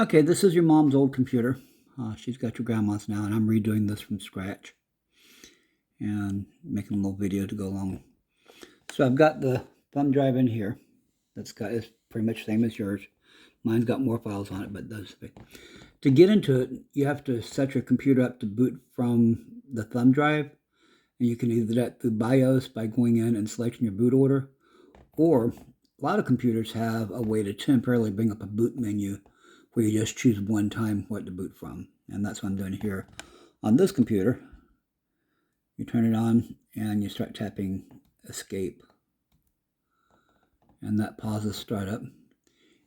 Okay, this is your mom's old computer. She's got your grandma's now, and I'm redoing this from scratch and making a little video to go along. So I've got the thumb drive in here. It's pretty much the same as yours. Mine's got more files on it, but those. To get into it, you have to set your computer up to boot from the thumb drive, and you can either do that through BIOS by going in and selecting your boot order, or a lot of computers have a way to temporarily bring up a boot menu where you just choose one time what to boot from. And that's what I'm doing here. On this computer, you turn it on and you start tapping escape. And that pauses startup.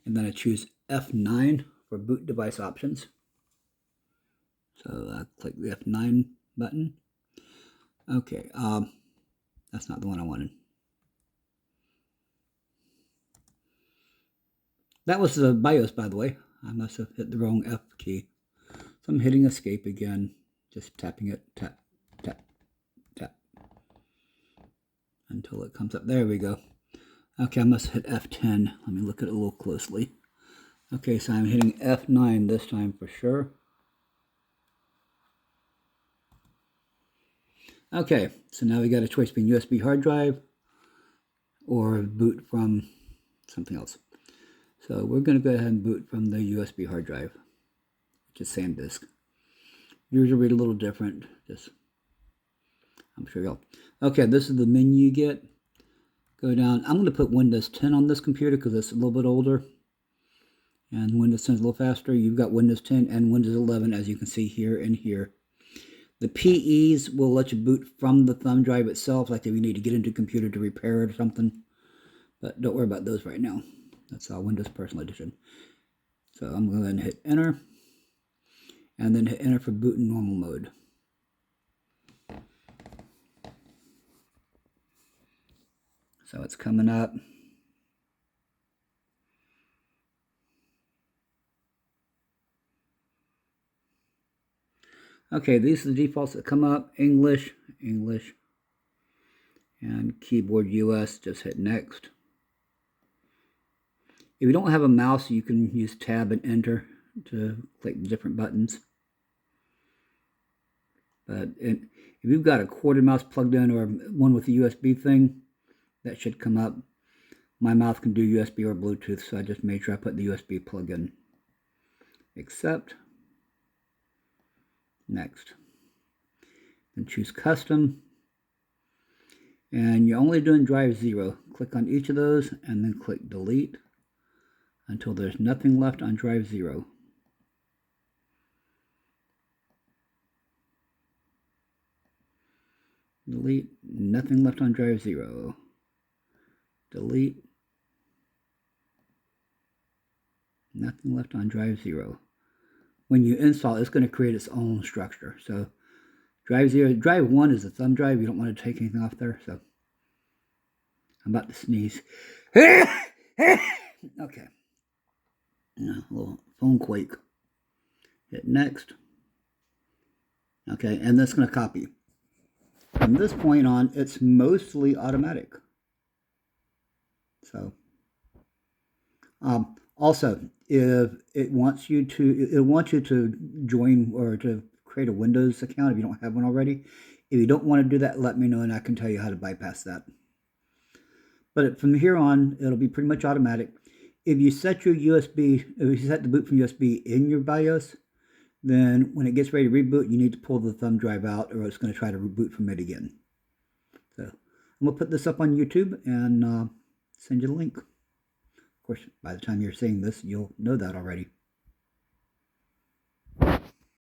And then I choose F9 for boot device options. So I click the F9 button. Okay, that's not the one I wanted. That was the BIOS, by the way. I must have hit the wrong F key. So I'm hitting escape again, just tapping it, tap, tap, tap, until it comes up. There we go. Okay, I must hit F10. Let me look at it a little closely. Okay, so I'm hitting F9 this time for sure. Okay, so now we got a choice between USB hard drive or boot from something else. So we're going to go ahead and boot from the USB hard drive, which is SanDisk. Yours will read a little different. I'm sure you'll. Okay, this is the menu you get. Go down. I'm going to put Windows 10 on this computer because it's a little bit older. And Windows 10 is a little faster. You've got Windows 10 and Windows 11, as you can see here and here. The PEs will let you boot from the thumb drive itself, like if you need to get into a computer to repair it or something. But don't worry about those right now. That's Windows Personal Edition. So I'm going to hit enter, and then hit enter for boot in normal mode. So it's coming up. Okay, these are the defaults that come up. English, English, and keyboard US, just hit next. If you don't have a mouse, you can use tab and enter to click the different buttons. But if you've got a corded mouse plugged in or one with a USB thing, that should come up. My mouse can do USB or Bluetooth, so I just made sure I put the USB plug in. Accept. Next. Then choose custom. And you're only doing drive 0. Click on each of those and then click delete until there's nothing left on drive 0. Delete, nothing left on drive 0. Delete, nothing left on drive 0. When you install, it's going to create its own structure. So drive 0, drive 1 is the thumb drive. You don't want to take anything off there. So I'm about to sneeze. Okay. A little phone quake. Hit next. Okay, and that's going to copy. From this point on, it's mostly automatic. So, also, if it wants you to join or to create a Windows account if you don't have one already. If you don't want to do that, let me know and I can tell you how to bypass that. But from here on, it'll be pretty much automatic. If you set your USB, if you set the boot from USB in your BIOS, then when it gets ready to reboot, you need to pull the thumb drive out or it's going to try to reboot from it again. So I'm going to put this up on YouTube and send you the link. Of course, by the time you're seeing this, you'll know that already.